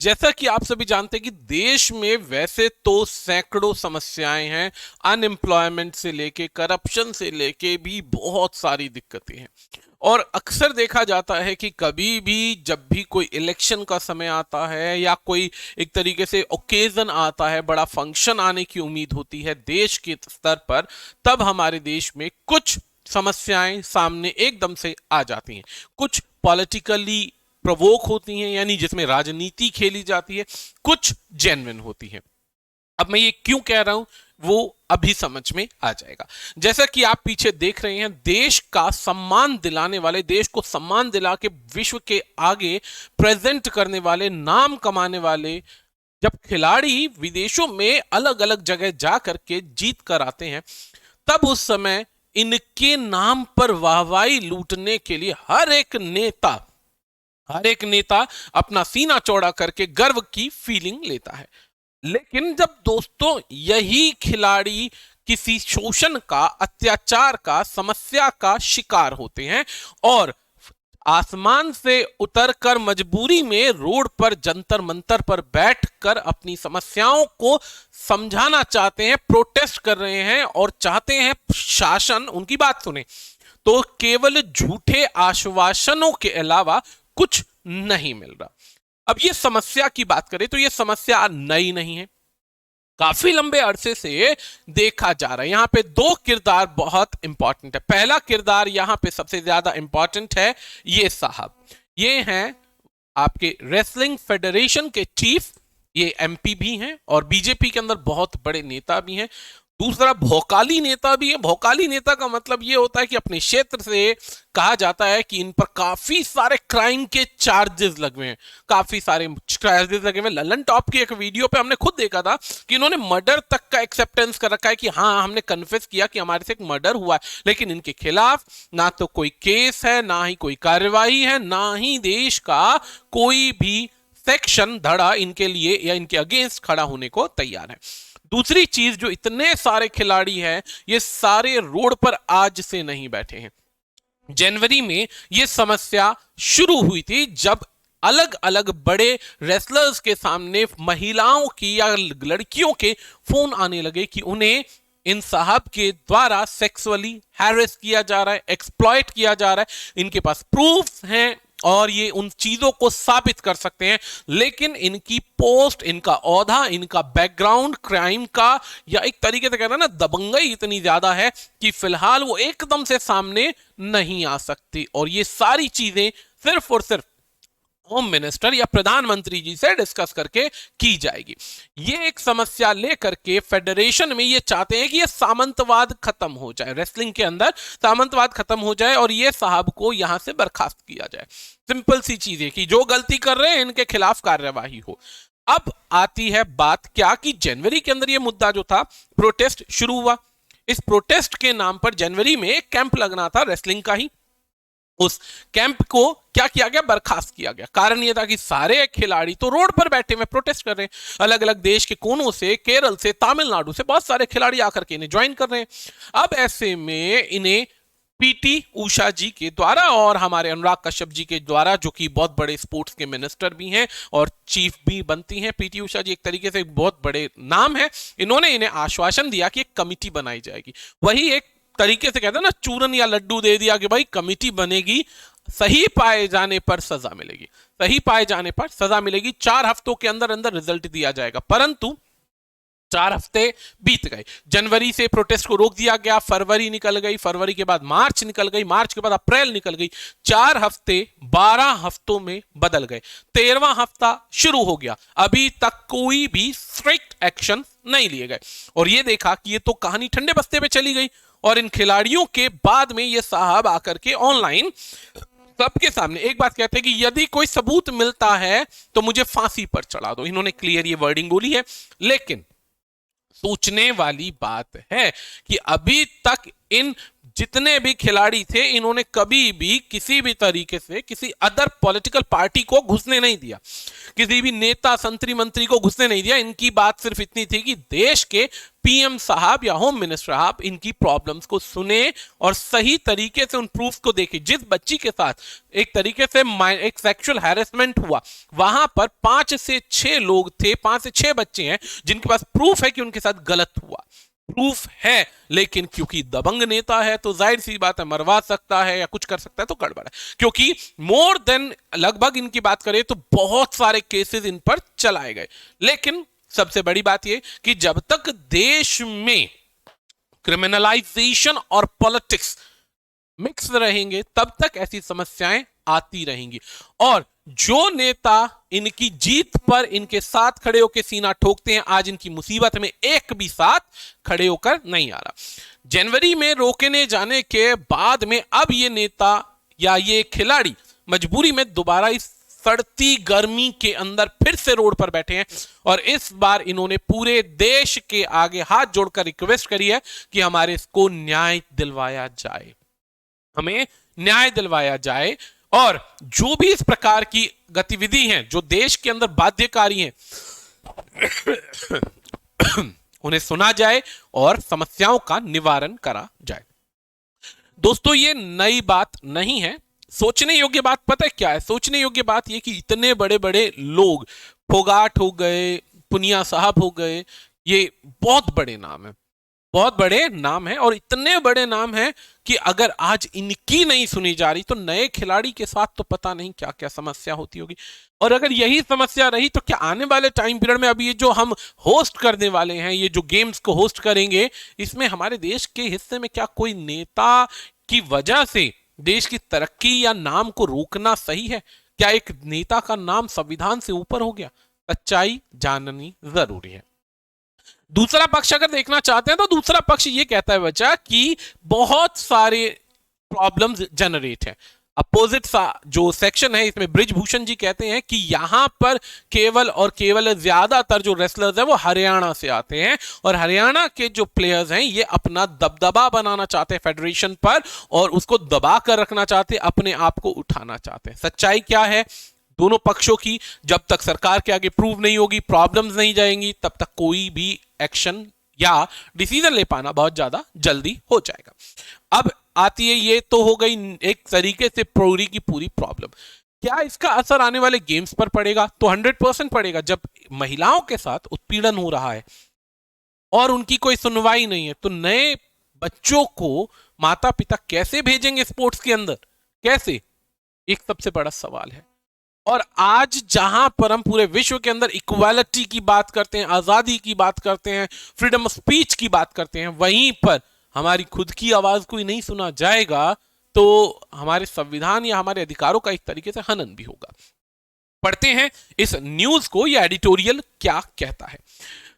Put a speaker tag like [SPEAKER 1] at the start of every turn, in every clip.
[SPEAKER 1] जैसा कि आप सभी जानते हैं कि देश में वैसे तो सैकड़ों समस्याएं हैं, अनएम्प्लॉयमेंट से लेके करप्शन से लेके भी बहुत सारी दिक्कतें हैं। और अक्सर देखा जाता है कि कभी भी जब भी कोई इलेक्शन का समय आता है या कोई एक तरीके से ओकेजन आता है, बड़ा फंक्शन आने की उम्मीद होती है देश के स्तर पर, तब हमारे देश में कुछ समस्याएं सामने एकदम से आ जाती हैं। कुछ पॉलिटिकली प्रवोक होती हैं, यानी जिसमें राजनीति खेली जाती है, कुछ जेन्युइन होती हैं। अब मैं ये क्यों कह रहा हूं वो अभी समझ में आ जाएगा। जैसा कि आप पीछे देख रहे हैं, देश का सम्मान दिलाने वाले, देश को सम्मान दिला के विश्व के आगे प्रेजेंट करने वाले, नाम कमाने वाले जब खिलाड़ी विदेशों में अलग अलग जगह जा करके जीत कर आते हैं, तब उस समय इनके नाम पर वाहवाही लूटने के लिए हर एक नेता अपना सीना चौड़ा करके गर्व की फीलिंग लेता है। लेकिन जब दोस्तों यही खिलाड़ी किसी शोषण का, अत्याचार का, समस्या का शिकार होते हैं और आसमान से उतरकर मजबूरी में रोड पर, जंतर मंतर पर बैठकर अपनी समस्याओं को समझाना चाहते हैं, प्रोटेस्ट कर रहे हैं और चाहते हैं शासन उनकी बात सुने, तो केवल झूठे आश्वासनों के अलावा कुछ नहीं मिल रहा। अब ये समस्या की बात करें तो ये समस्या नई नहीं है, काफी लंबे अरसे से देखा जा रहा है। यहां पे दो किरदार बहुत इंपॉर्टेंट है। पहला किरदार यहां पे सबसे ज्यादा इंपॉर्टेंट है, ये साहब, ये हैं आपके रेसलिंग फेडरेशन के चीफ, ये एमपी भी हैं और बीजेपी के अंदर बहुत बड़े नेता भी हैं। दूसरा भौकाली नेता भी है। भौकाली नेता का मतलब ये होता है कि अपने क्षेत्र से कहा जाता है कि इन पर काफी सारे क्राइम के चार्जेस लगे हुए हैं, काफी सारे चार्जेस लगे हुए हैं। ललन टॉप की एक वीडियो पे हमने खुद देखा था कि इन्होंने मर्डर तक का एक्सेप्टेंस कर रखा है कि हाँ, हमने कन्फेस किया कि हमारे से एक मर्डर हुआ है, लेकिन इनके खिलाफ ना तो कोई केस है, ना ही कोई कार्रवाई है, ना ही देश का कोई भी सेक्शन, धड़ा इनके लिए या इनके अगेंस्ट खड़ा होने को तैयार है। दूसरी चीज, जो इतने सारे खिलाड़ी हैं, ये सारे रोड पर आज से नहीं बैठे हैं। जनवरी में ये समस्या शुरू हुई थी जब अलग अलग बड़े रेसलर्स के सामने महिलाओं की या लड़कियों के फोन आने लगे कि उन्हें इन साहब के द्वारा सेक्सुअली हैरेस किया जा रहा है, एक्सप्लॉइट किया जा रहा है। इनके पास प्रूफ हैं और ये उन चीजों को साबित कर सकते हैं, लेकिन इनकी पोस्ट, इनका औहदा, इनका बैकग्राउंड क्राइम का या एक तरीके से कहना ना दबंगई इतनी ज्यादा है कि फिलहाल वो एकदम से सामने नहीं आ सकती और ये सारी चीजें सिर्फ और सिर्फ होम मिनिस्टर या प्रधानमंत्री जी से डिस्कस करके की जाएगी। ये एक समस्या लेकर के फेडरेशन में ये चाहते हैं कि ये सामंतवाद खत्म हो जाए, रेसलिंग के अंदर सामंतवाद खत्म हो जाए और ये साहब को यहां से बर्खास्त किया जाए। सिंपल सी चीज है कि जो गलती कर रहे हैं इनके खिलाफ कार्यवाही हो। अब आती है बात क्या कि जनवरी के अंदर ये मुद्दा जो था, प्रोटेस्ट शुरू हुआ। इस प्रोटेस्ट के नाम पर जनवरी में एक कैंप लगना था रेसलिंग का ही, उस कैंप को क्या किया गया, बर्खास्त किया गया। कारण यह था कि सारे खिलाड़ी तो रोड पर बैठे हुए प्रोटेस्ट कर रहे हैं, अलग अलग देश के कोनों से, केरल से, तमिलनाडु से बहुत सारे खिलाड़ी आकर के इन्हें ज्वाइन कर रहे हैं। अब ऐसे में इन्हें पीटी उषा जी के द्वारा और हमारे अनुराग कश्यप जी के द्वारा, जो कि बहुत बड़े स्पोर्ट्स के मिनिस्टर भी हैं और चीफ भी बनती हैं, पीटी उषा जी एक तरीके से बहुत बड़े नाम है, इन्होंने इन्हें आश्वासन दिया कि एक कमिटी बनाई जाएगी। वही एक तरीके से कहते हैं ना, चूरन या लड्डू दे दिया कि भाई कमिटी बनेगी, सही पाए जाने पर सजा मिलेगी, सही पाए जाने पर सजा मिलेगी, 4 हफ्तों के अंदर अंदर रिजल्ट दिया जाएगा। परंतु 4 हफ्ते बीत गए, जनवरी से प्रोटेस्ट को रोक दिया गया, फरवरी निकल गई, फरवरी के बाद मार्च निकल गई, मार्च के बाद अप्रैल निकल गई, 4 हफ्ते 12 हफ्तों में बदल गए, 13वां हफ्ता शुरू हो गया, अभी तक कोई भी स्ट्रिक्ट एक्शन नहीं लिए गए। और ये देखा कि ये तो कहानी ठंडे बस्ते पे चली गई और इन खिलाड़ियों के बाद में ये साहब आकर के ऑनलाइन सबके सामने एक बात कहते हैं कि यदि कोई सबूत मिलता है तो मुझे फांसी पर चढ़ा दो। इन्होंने क्लियर ये वर्डिंग बोली है। लेकिन सोचने वाली बात है कि अभी तक इन जितने भी खिलाड़ी थे इन्होंने कभी भी किसी भी तरीके से किसी अदर पॉलिटिकल पार्टी को घुसने नहीं दिया, किसी भी नेता संतरी मंत्री को घुसने नहीं दिया। इनकी बात सिर्फ इतनी थी कि देश के पीएम साहब या होम मिनिस्टर साहब इनकी प्रॉब्लम्स को सुने और सही तरीके से उन प्रूफ को देखे। जिस बच्ची के साथ एक तरीके से एक सेक्सुअल हैरेसमेंट हुआ, वहां पर 5 से 6 लोग थे, 5 से 6 बच्चे हैं जिनके पास प्रूफ है कि उनके साथ गलत हुआ, प्रूफ है, लेकिन क्योंकि दबंग नेता है तो जाहिर सी बात है मरवा सकता है या कुछ कर सकता है, तो गड़बड़ है। क्योंकि मोर देन लगभग इनकी बात करें तो बहुत सारे केसेस इन पर चलाए गए। लेकिन सबसे बड़ी बात यह कि जब तक देश में क्रिमिनलाइजेशन और पॉलिटिक्स मिक्स रहेंगे तब तक ऐसी समस्याएं आती रहेंगी। और जो नेता इनकी जीत पर इनके साथ खड़े होकर सीना ठोकते हैं, आज इनकी मुसीबत में एक भी साथ खड़े होकर नहीं आ रहा। जनवरी में रोकने जाने के बाद में अब ये नेता या ये खिलाड़ी मजबूरी में दोबारा इस सड़ती गर्मी के अंदर फिर से रोड पर बैठे हैं और इस बार इन्होंने पूरे देश के आगे हाथ जोड़कर रिक्वेस्ट करी है कि हमारे इसको न्याय दिलवाया जाए, हमें न्याय दिलवाया जाए। और जो भी इस प्रकार की गतिविधि हैं जो देश के अंदर बाध्यकारी हैं उन्हें सुना जाए और समस्याओं का निवारण करा जाए। दोस्तों ये नई बात नहीं है। सोचने योग्य बात पता है क्या है? सोचने योग्य बात यह कि इतने बड़े बड़े लोग, फोगाट हो गए, पुनिया साहब हो गए, ये बहुत बड़े नाम है, बहुत बड़े नाम है। और इतने बड़े नाम है कि अगर आज इनकी नहीं सुनी जा रही तो नए खिलाड़ी के साथ तो पता नहीं क्या क्या समस्या होती होगी। और अगर यही समस्या रही तो क्या आने वाले टाइम पीरियड में अभी ये जो हम होस्ट करने वाले हैं, ये जो गेम्स को होस्ट करेंगे, इसमें हमारे देश के हिस्से में क्या कोई नेता की वजह से देश की तरक्की या नाम को रोकना सही है? क्या एक नेता का नाम संविधान से ऊपर हो गया? सच्चाई जाननी जरूरी है। दूसरा पक्ष अगर देखना चाहते हैं तो दूसरा पक्ष ये कहता है बच्चा कि बहुत सारे प्रॉब्लम्स जनरेट हैं। अपोजिट जो सेक्शन है इसमें ब्रिजभूषण जी कहते हैं कि यहां पर केवल और केवल ज्यादातर जो रेसलर्स हैं वो हरियाणा से आते हैं और हरियाणा के जो प्लेयर्स हैं ये अपना दबदबा बनाना चाहते हैं फेडरेशन पर और उसको दबा कर रखना चाहते हैं, अपने आप को उठाना चाहते हैं। सच्चाई क्या है दोनों पक्षों की? जब तक सरकार के आगे प्रूव नहीं होगी, प्रॉब्लम्स नहीं जाएंगी, तब तक कोई भी एक्शन या डिसीजन ले पाना बहुत ज्यादा जल्दी हो जाएगा। अब आती है, ये तो हो गई एक तरीके से पूरी की पूरी प्रॉब्लम। क्या इसका असर आने वाले गेम्स पर पड़ेगा? तो 100% पड़ेगा। जब महिलाओं के साथ उत्पीड़न हो रहा है और उनकी कोई सुनवाई नहीं है तो नए बच्चों को माता पिता कैसे भेजेंगे स्पोर्ट्स के अंदर? कैसे? एक सबसे बड़ा सवाल है। और आज जहां पर हम पूरे विश्व के अंदर इक्वालिटी की बात करते हैं, आजादी की बात करते हैं, फ्रीडम ऑफ स्पीच की बात करते हैं, वहीं पर हमारी खुद की आवाज कोई नहीं सुना जाएगा तो हमारे संविधान या हमारे अधिकारों का एक तरीके से हनन भी होगा। पढ़ते हैं इस न्यूज को, यह एडिटोरियल क्या कहता है।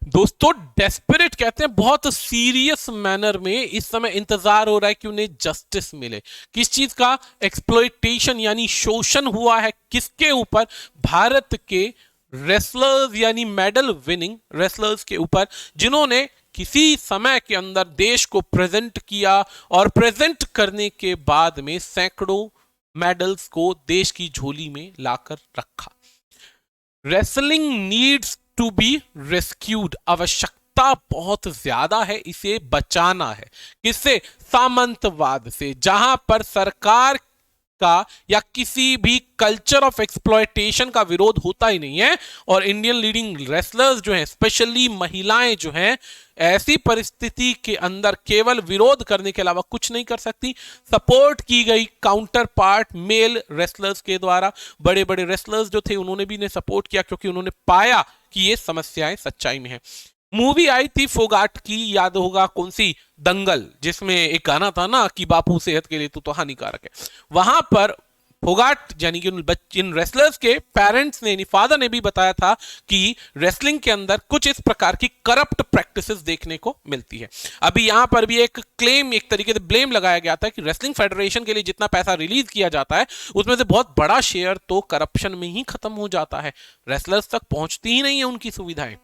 [SPEAKER 1] दोस्तों डेस्परेट कहते हैं, बहुत सीरियस मैनर में इस समय इंतजार हो रहा है कि उन्हें जस्टिस मिले। किस चीज का? एक्सप्लॉयटेशन यानी शोषण हुआ है किसके ऊपर? भारत के रेसलर्स यानी मेडल विनिंग रेसलर्स के ऊपर, जिन्होंने किसी समय के अंदर देश को प्रेजेंट किया और प्रेजेंट करने के बाद में सैकड़ों मेडल्स को देश की झोली में लाकर रखा। Wrestling needs to be rescued, आवश्यकता बहुत ज्यादा है, इसे बचाना है। किससे? सामंतवाद से, जहां पर सरकार का या किसी भी कल्चर ऑफ एक्सप्लॉयटेशन का विरोध होता ही नहीं है। और इंडियन लीडिंग रेसलर्स जो हैं, स्पेशली महिलाएं जो हैं, ऐसी परिस्थिति के अंदर केवल विरोध करने के अलावा कुछ नहीं कर सकती। सपोर्ट की गई काउंटर पार्ट मेल रेसलर्स के द्वारा। बड़े बड़े रेसलर्स जो थे उन्होंने भी इन्हें सपोर्ट किया क्योंकि उन्होंने पाया कि ये समस्याएं सच्चाई में है। मूवी आई थी फोगाट की, याद होगा कौन सी? दंगल, जिसमें एक गाना था ना कि बापू सेहत के लिए तो हानिकारक है। वहां पर फोगाट यानी कि इन रेसलर्स के पेरेंट्स ने यानी फादर ने भी बताया था कि रेसलिंग के अंदर कुछ इस प्रकार की करप्ट प्रैक्टिसेस देखने को मिलती है। अभी यहां पर भी एक क्लेम, एक तरीके से ब्लेम लगाया गया था कि रेसलिंग फेडरेशन के लिए जितना पैसा रिलीज किया जाता है उसमें से बहुत बड़ा शेयर तो करप्शन में ही खत्म हो जाता है, रेसलर्स तक पहुंचती ही नहीं है उनकी सुविधाएं।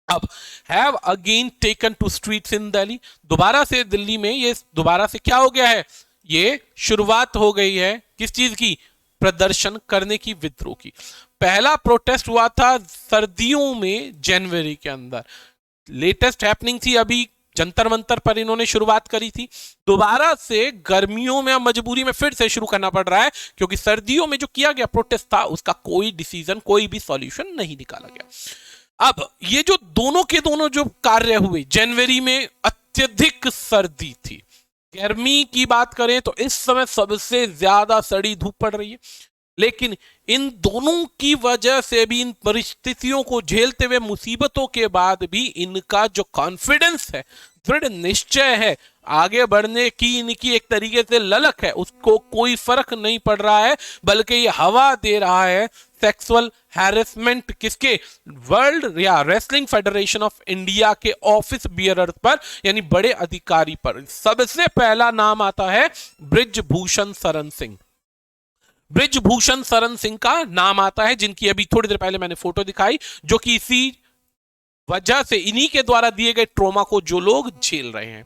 [SPEAKER 1] अब have again taken to streets in Delhi, दोबारा से दिल्ली में ये दोबारा से क्या हो गया है, ये शुरुआत हो गई है किस चीज की, प्रदर्शन करने की, विद्रोह की। पहला प्रोटेस्ट हुआ था सर्दियों में जनवरी के अंदर, लेटेस्ट हैपनिंग थी अभी जंतर मंतर पर इन्होंने शुरुआत करी थी। दोबारा से गर्मियों में मजबूरी में फिर से शुरू करना पड़ रहा है क्योंकि सर्दियों में जो किया गया प्रोटेस्ट था उसका कोई डिसीजन, कोई भी सॉल्यूशन नहीं निकाला गया। अब ये जो दोनों के दोनों जो कार्य हुए, जनवरी में अत्यधिक सर्दी थी, गर्मी की बात करें तो इस समय सबसे ज्यादा सड़ी धूप पड़ रही है, लेकिन इन दोनों की वजह से भी, इन परिस्थितियों को झेलते हुए, मुसीबतों के बाद भी इनका जो कॉन्फिडेंस है, दृढ़ निश्चय है, आगे बढ़ने की इनकी एक तरीके से ललक है, उसको कोई फर्क नहीं पड़ रहा है, बल्कि ये हवा दे रहा है सेक्सुअल हैरेसमेंट किसके, वर्ल्ड या रेसलिंग फेडरेशन ऑफ इंडिया के ऑफिस बियरर पर, यानी बड़े अधिकारी पर। सबसे पहला नाम आता है ब्रिजभूषण शरण सिंह। ब्रिजभूषण शरण सिंह का नाम आता है, जिनकी अभी थोड़ी देर पहले मैंने फोटो दिखाई, जो कि इसी वजह से, इन्हीं के द्वारा दिए गए ट्रॉमा को जो लोग झेल रहे हैं।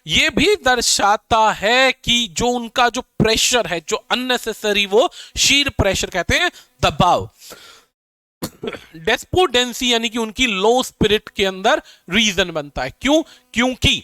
[SPEAKER 1] ये भी दर्शाता है कि जो उनका जो प्रेशर है, जो अननेसेसरी, वो शीर प्रेशर कहते हैं, दबाव, डेस्पोडेंसी, यानी कि उनकी लो स्पिरिट के अंदर रीजन बनता है। क्यों? क्योंकि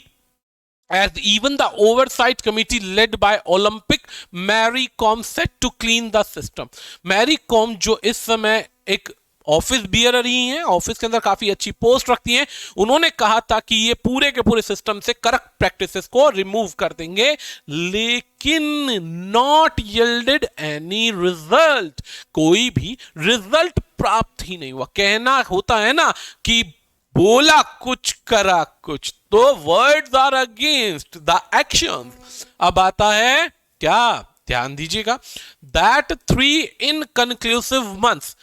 [SPEAKER 1] as even the oversight committee led by Olympic Mary Kom set to clean the system। Mary Kom जो इस समय एक ऑफिस बियरर ही हैं, ऑफिस के अंदर काफी अच्छी पोस्ट रखती हैं, उन्होंने कहा था कि ये पूरे के पूरे सिस्टम से करप्ट प्रैक्टिसेस को रिमूव कर देंगे, लेकिन नॉट यील्डेड एनी रिजल्ट, कोई भी रिजल्ट प्राप्त ही नहीं हुआ। कहना होता है ना कि बोला कुछ करा कुछ, तो words are against the actions. अब आता है क्या, ध्यान दीजिएगा, that 3 inconclusive months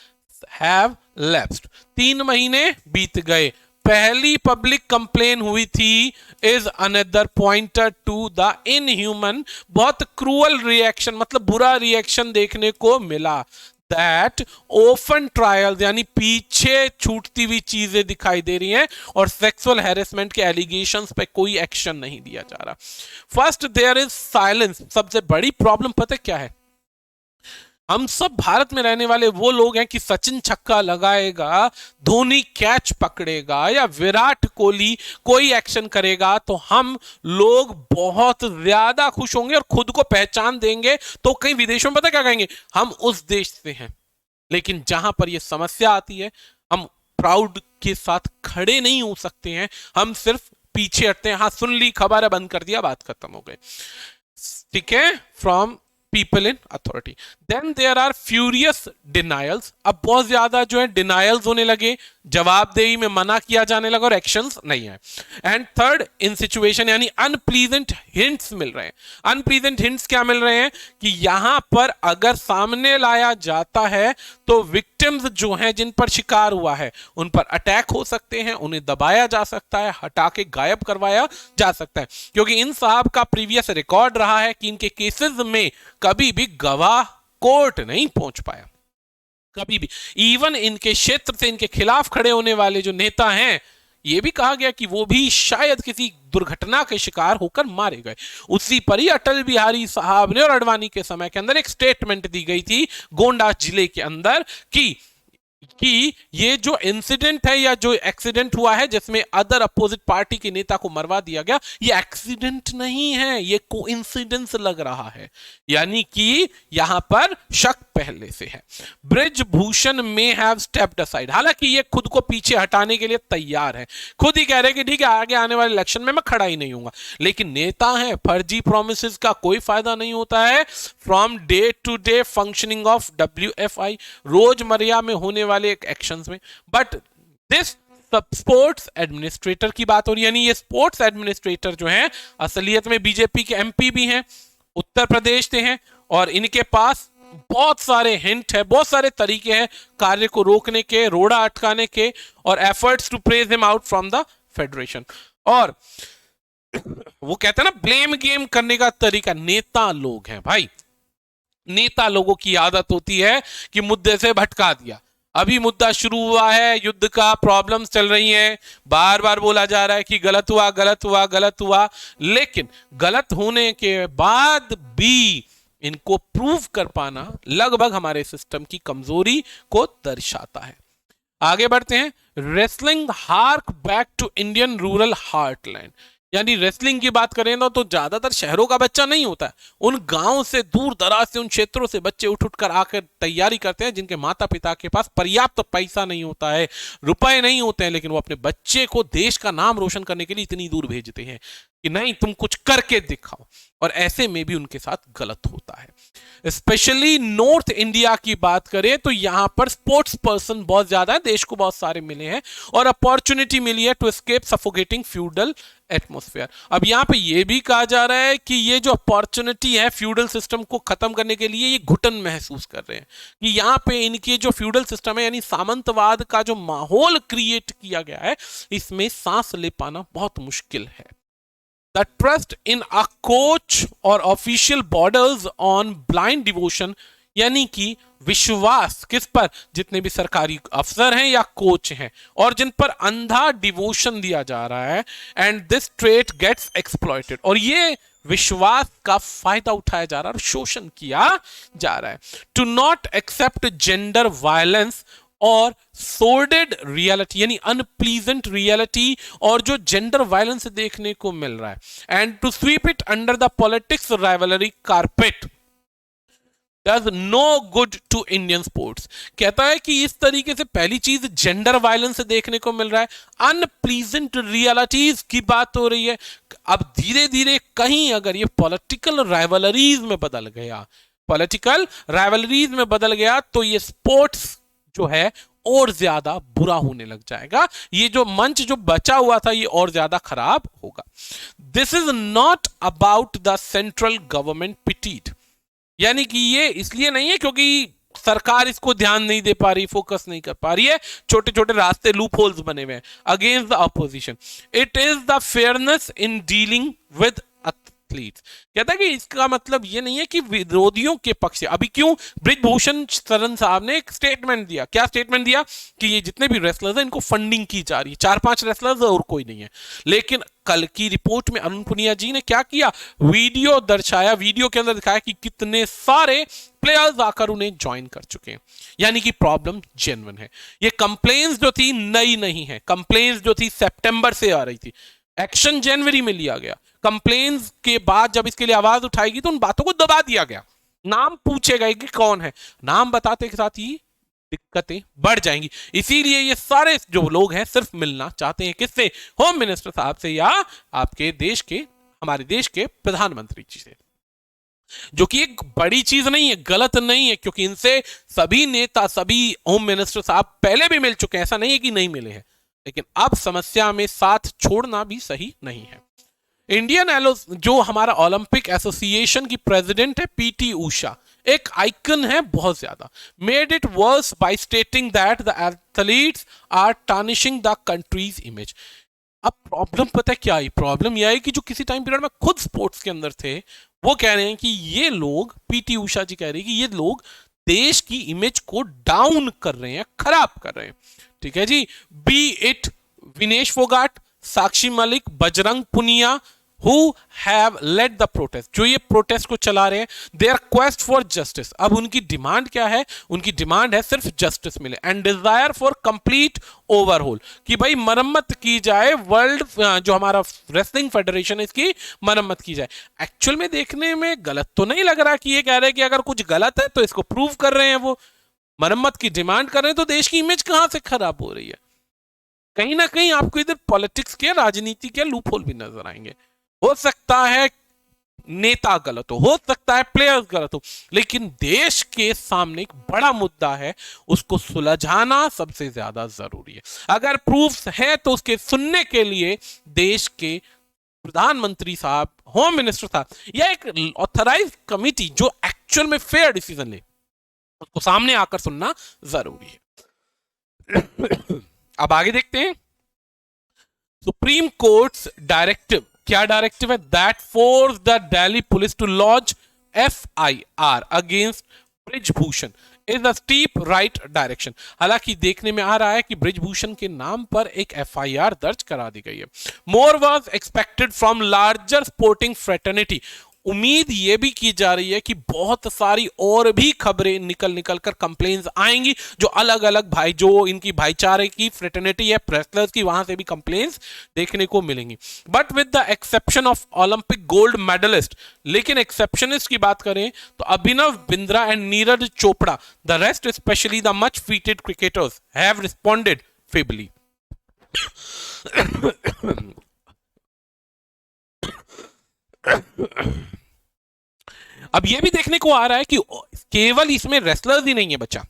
[SPEAKER 1] have lapsed, 3 महीने बीत गए। पहली पब्लिक कंप्लेन हुई थी, is another pointer to the inhuman, बहुत क्रूअल रिएक्शन, मतलब बुरा रिएक्शन देखने को मिला। दैट ओपन ट्रायल, यानी पीछे छूटती हुई चीजें दिखाई दे रही हैं, और सेक्सुअल हैरेसमेंट के एलिगेशंस पे कोई एक्शन नहीं दिया जा रहा। First there is silence. सबसे बड़ी प्रॉब्लम पता क्या है, हम सब भारत में रहने वाले वो लोग हैं कि सचिन छक्का लगाएगा, धोनी कैच पकड़ेगा, या विराट कोहली कोई एक्शन करेगा तो हम लोग बहुत ज्यादा खुश होंगे और खुद को पहचान देंगे। तो कई विदेशों में पता क्या कहेंगे, हम उस देश से हैं। लेकिन जहां पर यह समस्या आती है, हम प्राउड के साथ खड़े नहीं हो सकते हैं, हम सिर्फ पीछे हटते हैं। हाँ, सुन ली खबर है, बंद कर दिया, बात खत्म हो गई, ठीक है, from people in authority। then there are furious denials, अब बहुत ज्यादा जो है डिनायल्स होने लगे, जवाबदेही में मना किया जाने लगा और एक्शंस नहीं है। एंड थर्ड, इन सिचुएशन, यानी अनप्लीजेंट हिंट्स मिल रहे हैं। अनप्लीजेंट हिंट्स क्या मिल रहे हैं कि यहां पर अगर सामने लाया जाता है तो विक्टिम्स जो हैं, जिन पर शिकार हुआ है, उन पर अटैक हो सकते हैं, उन्हें दबाया जा सकता है, हटा के गायब करवाया जा सकता है। क्योंकि इन साहब का प्रीवियस रिकॉर्ड रहा है कि इनके केसेस में कभी भी गवाह कोर्ट नहीं पहुंच पाया, कभी भी। इवन इनके क्षेत्र से इनके खिलाफ खड़े होने वाले जो नेता हैं, यह भी कहा गया कि वो भी शायद किसी दुर्घटना के शिकार होकर मारे गए। उसी पर ही अटल बिहारी साहब ने और अडवाणी के समय के अंदर एक स्टेटमेंट दी गई थी गोंडा जिले के अंदर कि ये जो इंसिडेंट है या जो एक्सीडेंट हुआ है जिसमें अदर अपोजिट पार्टी के नेता को मरवा दिया गया, ये एक्सीडेंट नहीं है, ये कोइंसिडेंस लग रहा है, यानी कि यहां पर शक पहले से है। ब्रिजभूषण में हैव स्टेप्ड असाइड, हालांकि ये खुद को पीछे हटाने के लिए तैयार है, खुद ही कह रहे हैं कि ठीक है, आगे आने वाले इलेक्शन में मैं खड़ा ही नहीं हूंगा। लेकिन नेता है, फर्जी प्रोमिसेस का कोई फायदा नहीं होता है। From day to day functioning of WFI, रोजमर्रा में होने वाले एक्शंस में। बट दिस स्पोर्ट्स एडमिनिस्ट्रेटर की बात हो रही है, यानी ये स्पोर्ट्स एडमिनिस्ट्रेटर जो हैं असलियत में बीजेपी के MP भी हैं, उत्तर प्रदेश से हैं, और इनके पास बहुत सारे हिंट है, बहुत सारे तरीके हैं कार्य को रोकने के, रोड़ा अटकाने के, और efforts to prise him out from the federation. और वो कहते हैं ना, ब्लेम गेम करने का तरीका, नेता लोग हैं भाई, नेता लोगों की आदत होती है कि मुद्दे से भटका दिया, अभी मुद्दा शुरू हुआ है, युद्ध का प्रॉब्लम्स चल रही हैं, बार बार बोला जा रहा है कि गलत हुआ गलत हुआ गलत हुआ, लेकिन गलत होने के बाद भी इनको प्रूव कर पाना लगभग हमारे सिस्टम की कमजोरी को दर्शाता है। आगे बढ़ते हैं। Wrestling hark back to Indian rural heartland, यानी रेसलिंग की बात करें तो ज्यादातर शहरों का बच्चा नहीं होता है, उन गांव से दूर दराज से उन क्षेत्रों से बच्चे उठ उठ कर आकर तैयारी करते हैं, जिनके माता पिता के पास पर्याप्त पैसा नहीं होता है, रुपए नहीं होते हैं, लेकिन वो अपने बच्चे को देश का नाम रोशन करने के लिए इतनी दूर भेजते हैं कि नहीं तुम कुछ करके दिखाओ, और ऐसे में भी उनके साथ गलत होता है। स्पेशली नॉर्थ इंडिया की बात करें तो यहां पर स्पोर्ट्स पर्सन बहुत ज्यादा है, देश को बहुत सारे मिले हैं और अपॉर्चुनिटी मिली है to escape suffocating feudal atmosphere. अब यहां पे ये भी कहा जा रहा है कि ये जो अपॉर्चुनिटी है फ्यूडल सिस्टम को खत्म करने के लिए, ये घुटन महसूस कर रहे हैं कि यहां पे इनके जो फ्यूडल सिस्टम है यानी सामंतवाद का जो माहौल क्रिएट किया गया है, इसमें सांस ले पाना बहुत मुश्किल है। The trust in a coach or official borders on blind devotion, यानी कि विश्वास किस पर, जितने भी सरकारी अफसर हैं या कोच हैं और जिन पर अंधा डिवोशन दिया जा रहा है, and this trait gets exploited, और ये विश्वास का फायदा उठाया जा रहा है और शोषण किया जा रहा है। To not accept gender violence और सोर्डेड रियलिटी, यानी अनप्लीजेंट रियलिटी और जो जेंडर वायलेंस देखने को मिल रहा है, and to sweep it under the politics rivalry carpet does no good to Indian sports. कहता है कि इस तरीके से पहली चीज जेंडर वायलेंस देखने को मिल रहा है, अनप्लीजेंट रियलिटीज की बात हो रही है। अब धीरे धीरे कहीं अगर ये पॉलिटिकल राइवलरीज में बदल गया, पॉलिटिकल राइवलरीज में बदल गया तो ये स्पोर्ट्स जो है और ज्यादा बुरा होने लग जाएगा, ये जो मंच जो बचा हुआ था ये और ज्यादा खराब होगा। This is not about the central government pitied, यानी कि ये इसलिए नहीं है क्योंकि सरकार इसको ध्यान नहीं दे पा रही, फोकस नहीं कर पा रही है, छोटे छोटे रास्ते लूप होल्स बने हुए हैं against the opposition. It is the fairness in dealing with athletes. कहता है कि इसका मतलब ये नहीं है कि विरोधियों के पक्ष से, अभी क्यों बृजभूषण शरण साहब ने एक स्टेटमेंट दिया, क्या स्टेटमेंट दिया कि ये जितने भी रेसलर्स हैं इनको फंडिंग की जा रही है, 4-5 रेसलर्स और कोई नहीं है। लेकिन कल की रिपोर्ट में अरुण पुनिया जी ने क्या किया, वीडियो दर्शाया, वीडियो के अंदर दिखाया कि कितने सारे प्लेयर्स आकर उन्हें ज्वाइन कर चुके हैं, यानी कि प्रॉब्लम जेन्युइन है। ये कंप्लेंट्स जो थी नई नहीं है, कंप्लेंट्स जो थी सितंबर से आ रही थी, एक्शन जनवरी में लिया गया, कंप्लेंट्स के बाद जब इसके लिए आवाज उठाएगी तो उन बातों को दबा दिया गया, नाम पूछे गए कि कौन है, नाम बताते के साथ ही दिक्कतें बढ़ जाएंगी। इसीलिए ये सारे जो लोग हैं सिर्फ मिलना चाहते हैं किससे, होम मिनिस्टर साहब से या आपके देश के, हमारे देश के प्रधानमंत्री जी से, जो कि एक बड़ी चीज नहीं है, गलत नहीं है, क्योंकि इनसे सभी नेता, सभी होम मिनिस्टर साहब पहले भी मिल चुके हैं, ऐसा नहीं है कि नहीं मिले हैं, लेकिन अब समस्या में साथ छोड़ना भी सही नहीं है। इंडियन जो हमारा ओलंपिक एसोसिएशन की प्रेसिडेंट है पीटी उषा, एक आइकन है बहुत ज्यादा, made it worse by stating that the athletes are tarnishing the country's image. अब प्रॉब्लम पता है क्या है, प्रॉब्लम यह है कि जो किसी टाइम पीरियड में खुद स्पोर्ट्स के अंदर थे वो कह रहे हैं कि ये लोग, पीटी उषा जी कह रही है कि ये लोग देश की इमेज को डाउन कर रहे हैं, खराब कर रहे हैं। ठीक है जी, be it Vinesh Phogat, Sakshi Malik, Bajrang Punia, who have led the protest, जो ये प्रोटेस्ट को चला रहे हैं, their quest for justice। अब उनकी डिमांड क्या है, उनकी डिमांड है सिर्फ जस्टिस मिले, एंड डिजायर फॉर कंप्लीट ओवरहोल, कि भाई मरम्मत की जाए, वर्ल्ड जो हमारा रेसलिंग फेडरेशन है इसकी मरम्मत की जाए। एक्चुअल में देखने में गलत तो नहीं लग रहा कि ये कह रहे हैं कि अगर कुछ गलत है तो इसको प्रूव कर रहे हैं, वो मरम्मत की डिमांड कर रहे हैं, तो देश की इमेज कहां से खराब हो रही है। कहीं ना कहीं आपको इधर पॉलिटिक्स के, राजनीति के लूप होल भी नजर आएंगे। हो सकता है नेता गलत हो सकता है प्लेयर्स गलत हो, लेकिन देश के सामने एक बड़ा मुद्दा है, उसको सुलझाना सबसे ज्यादा जरूरी है। अगर प्रूफ है तो उसके सुनने के लिए देश के प्रधानमंत्री साहब, होम मिनिस्टर साहब, या एक ऑथराइज्ड कमिटी जो एक्चुअल में फेयर डिसीजन ले, उसको सामने आकर सुनना जरूरी है। अब आगे देखते हैं, सुप्रीम कोर्ट्स डायरेक्टिव, क्या डायरेक्टिव है, that force the Delhi police to launch FIR against Brijbhushan. Is the step right direction. हालांकि देखने में आ रहा है कि ब्रिजभूषण के नाम पर एक एफआईआर दर्ज करा दी गई है। More was expected from larger sporting fraternity. उम्मीद ये भी की जा रही है कि बहुत सारी और भी खबरें निकल निकल कर कंप्लेन्स आएंगी, जो अलग अलग भाई जो इनकी भाईचारे की फ्रेटर्निटी है रेसलर्स की, वहां से भी कंप्लेन्स देखने को मिलेंगी। But with the exception of Olympic gold medallist, लेकिन एक्सेप्शनिस्ट की बात करें तो Abhinav Bindra and Neeraj Chopra, the rest specially the much feted cricketers have responded feebly. अब यह भी देखने को आ रहा है कि केवल इसमें रेसलर्स ही नहीं है बच्चा,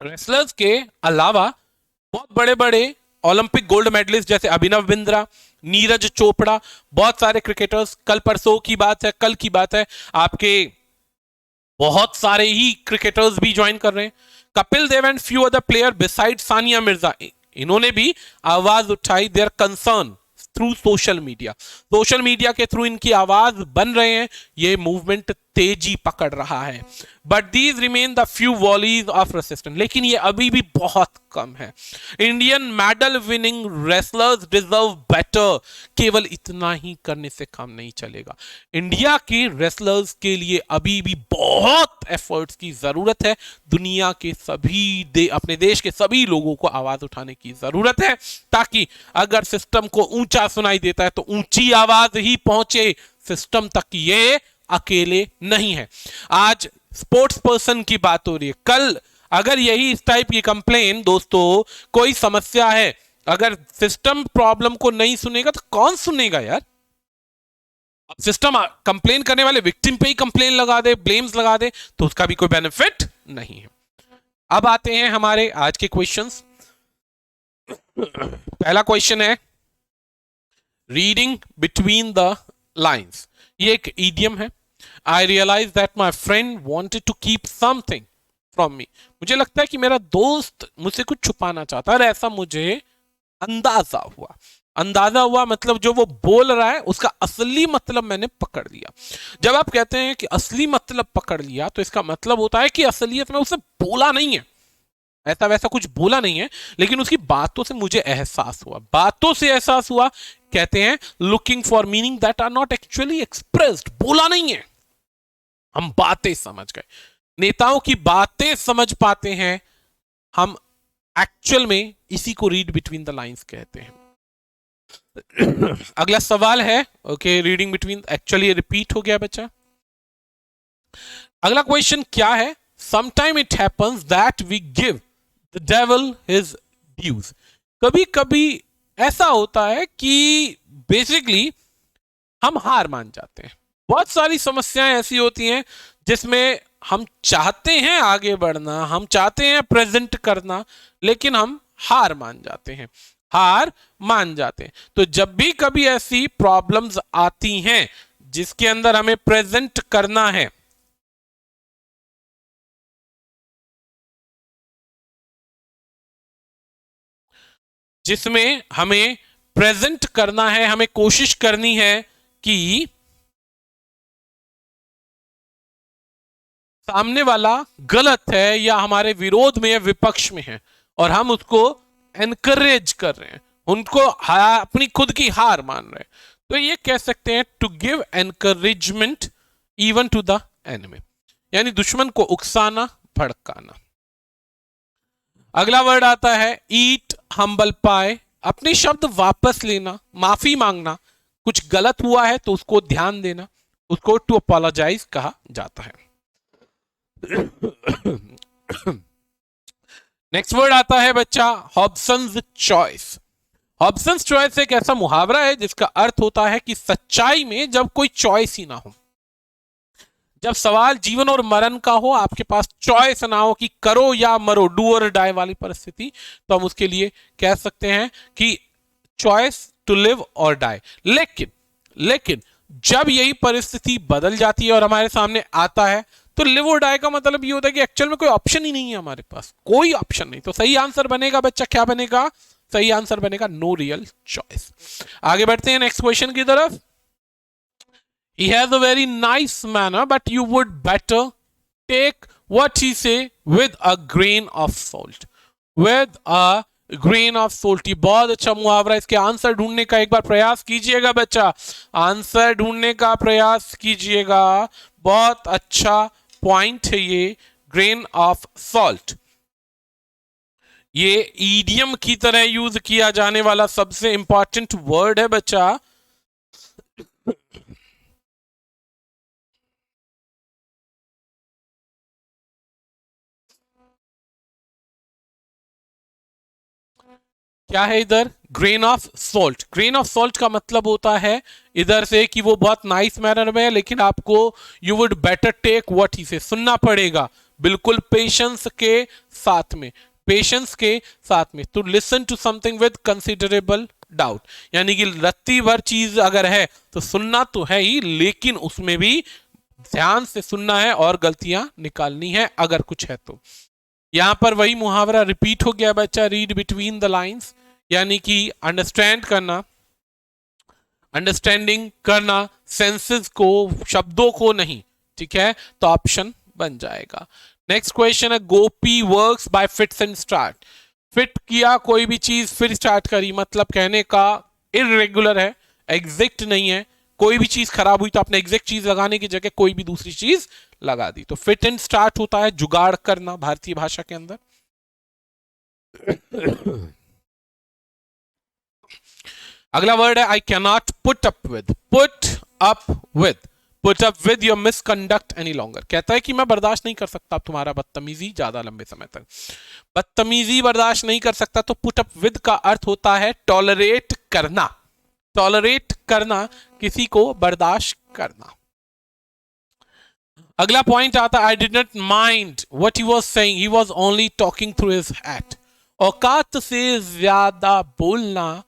[SPEAKER 1] रेसलर्स के अलावा बहुत बड़े बड़े ओलंपिक गोल्ड मेडलिस्ट जैसे अभिनव बिंद्रा, नीरज चोपड़ा, बहुत सारे क्रिकेटर्स, कल परसों की बात है, कल की बात है, आपके बहुत सारे ही क्रिकेटर्स भी ज्वाइन कर रहे हैं। Kapil Dev and few other player beside Sania Mirza, इन्होंने भी आवाज उठाई, their concern through social media. Social media के थ्रू इनकी आवाज बन रहे हैं, ये मूवमेंट तेजी पकड़ रहा है। But these remain the few volleys of resistance, लेकिन ये अभी भी बहुत कम है। Indian medal winning wrestlers deserve better, केवल इतना ही करने से काम नहीं चलेगा। इंडिया के रेसलर्स के लिए अभी भी बहुत एफर्ट्स की जरूरत है। दुनिया के सभी अपने देश के सभी लोगों को आवाज उठाने की जरूरत है, ताकि अगर सिस्टम को ऊंचा सुनाई देता है तो ऊंची आवाज ही पहुंचे सिस्टम तक, ये अकेले नहीं है। आज स्पोर्ट्स पर्सन की बात हो रही है, कल अगर यही इस टाइप की कंप्लेन दोस्तों, कोई समस्या है, अगर सिस्टम प्रॉब्लम को नहीं सुनेगा तो कौन सुनेगा यार। अब सिस्टम कंप्लेन करने वाले विक्टिम पे ही कंप्लेन लगा दे, ब्लेम्स लगा दे, तो उसका भी कोई बेनिफिट नहीं है। अब आते हैं हमारे आज के क्वेश्चंस। पहला क्वेश्चन है रीडिंग बिटवीन द लाइन्स। ये एक इडियम है। I realise that my friend wanted to keep something from me. मुझे लगता है कि मेरा दोस्त मुझसे कुछ छुपाना चाहता है, और ऐसा मुझे अंदाजा हुआ। अंदाजा हुआ मतलब जो वो बोल रहा है उसका असली मतलब मैंने पकड़ लिया। जब आप कहते हैं कि असली मतलब पकड़ लिया, तो इसका मतलब होता है कि असलियत में उसे बोला नहीं है, ऐसा वैसा कुछ बोला नहीं है, लेकिन उसकी बातों से मुझे एहसास हुआ। बातों से एहसास हुआ, कहते हैं looking for meaning that are not actually expressed. बोला नहीं है, हम बातें समझ गए। नेताओं की बातें समझ पाते हैं हम, एक्चुअल में इसी को रीड बिटवीन द लाइंस कहते हैं। अगला सवाल है, okay, reading between, actually repeat हो गया बच्चा। अगला क्वेश्चन क्या है? Sometime it happens that we give the devil his dues. कभी कभी ऐसा होता है कि बेसिकली हम हार मान जाते हैं। बहुत सारी समस्याएं ऐसी होती हैं जिसमें हम चाहते हैं आगे बढ़ना, हम चाहते हैं प्रेजेंट करना, लेकिन हम हार मान जाते हैं, हार मान जाते हैं। तो जब भी कभी ऐसी प्रॉब्लम्स आती हैं जिसके अंदर हमें प्रेजेंट करना है, जिसमें हमें प्रेजेंट करना है, हमें कोशिश करनी है कि सामने वाला गलत है या हमारे विरोध में है, विपक्ष में है, और हम उसको एनकरेज कर रहे हैं, उनको अपनी खुद की हार मान रहे हैं, तो ये कह सकते हैं to give encouragement even to the enemy, यानी दुश्मन को उकसाना, भड़काना। अगला वर्ड आता है ईट हम्बल पाए, अपने शब्द वापस लेना, माफी मांगना, कुछ गलत हुआ है तो उसको ध्यान देना, उसको टू अपोलोजाइज कहा जाता है। नेक्स्ट वर्ड आता है बच्चा हॉब्सन्स चॉइस। हॉब्सन्स चॉइस एक ऐसा मुहावरा है जिसका अर्थ होता है कि सच्चाई में जब कोई चॉइस ही ना हो, जब सवाल जीवन और मरण का हो, आपके पास चॉइस ना हो कि करो या मरो, डू और डाई वाली परिस्थिति, तो हम उसके लिए कह सकते हैं कि चॉइस टू लिव और डाई। लेकिन जब यही परिस्थिति बदल जाती है और हमारे सामने आता है, तो लिव और डाई का मतलब ये होता है कि एक्चुअल में कोई ऑप्शन ही नहीं है हमारे पास, कोई ऑप्शन नहीं। तो सही आंसर बनेगा बच्चा, क्या बनेगा? सही आंसर बनेगा नो रियल चॉइस। आगे बढ़ते हैं नेक्स्ट क्वेश्चन की तरफ। He has a very nice manner, but you would better take what he says with a grain of salt, with a grain of salt. बहुत अच्छा मुहावरा, इसके आंसर ढूंढने का एक बार प्रयास कीजिएगा बच्चा, आंसर ढूंढने का प्रयास कीजिएगा। बहुत अच्छा पॉइंट है ये, ग्रेन ऑफ सॉल्ट। ये ईडियम की तरह यूज किया जाने वाला सबसे इंपॉर्टेंट वर्ड है बच्चा। क्या है इधर? Grain of salt. Grain of salt का मतलब होता है इधर से कि वो बहुत नाइस मैनर में है, लेकिन आपको you would better take what he says, सुनना पड़ेगा बिल्कुल पेशेंस के साथ में, पेशेंस के साथ में। To listen to something with considerable doubt, यानी कि रत्ती भर चीज अगर है तो सुनना तो है ही, लेकिन उसमें भी ध्यान से सुनना है और गलतियां निकालनी है अगर कुछ है तो। यहां पर वही मुहावरा रिपीट हो गया बच्चा, रीड बिटवीन द लाइंस, यानी कि अंडरस्टैंड करना, अंडरस्टैंडिंग करना सेंसेस को, शब्दों को नहीं। ठीक है, तो ऑप्शन बन जाएगा। नेक्स्ट क्वेश्चन है, Gopi works by fits and start. Fit किया कोई भी चीज फिर स्टार्ट करी, मतलब कहने का इरेगुलर है, एग्जैक्ट नहीं है। कोई भी चीज खराब हुई तो आपने एग्जैक्ट चीज लगाने की जगह कोई भी दूसरी चीज लगा दी, तो फिट एंड स्टार्ट होता है जुगाड़ करना भारतीय भाषा के अंदर। अगला वर्ड है I cannot put up with. Put up with, put up with your misconduct any longer. कहता है कि मैं बर्दाश्त नहीं कर सकता तुम्हारा बदतमीजी ज्यादा लंबे समय तक, बदतमीजी बर्दाश्त नहीं कर सकता। तो पुट अप विद का अर्थ होता है टॉलरेट करना, टॉलरेट करना, किसी को बर्दाश्त करना। अगला पॉइंट आता है, I did not mind what he was saying, he was only talking through his hat. औकात से ज्यादा बोलना,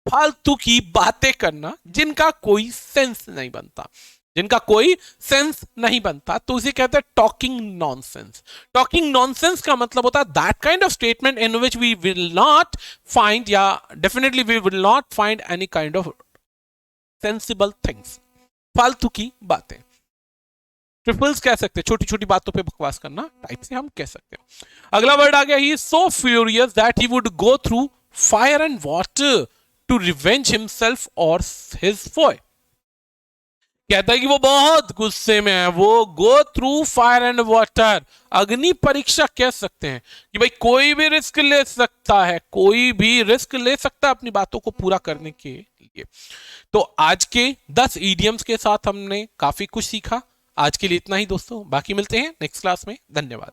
[SPEAKER 1] फालतू की बातें करना जिनका कोई सेंस नहीं बनता, जिनका कोई सेंस नहीं बनता, तो उसे कहते हैं टॉकिंग नॉनसेंस। टॉकिंग नॉनसेंस का मतलब होता है that kind of statement in which we will not find, या definitely we will not find any kind of sensible things, फालतू की बातें। ट्रिपल्स कह सकते हैं, छोटी छोटी बातों पे बकवास करना टाइप से हम कह सकते हैं। अगला वर्ड आ गया, he is so furious that he would go through fire and water to revenge himself और हिज फॉय। कहता है कि वो बहुत गुस्से में है, वो go through fire and water, अग्नि परीक्षा कह सकते हैं कि भाई कोई भी रिस्क ले सकता है, कोई भी रिस्क ले सकता है अपनी बातों को पूरा करने के लिए। तो आज के 10 इडियम्स के साथ हमने काफी कुछ सीखा। आज के लिए इतना ही दोस्तों, बाकी मिलते हैं नेक्स्ट क्लास में। धन्यवाद।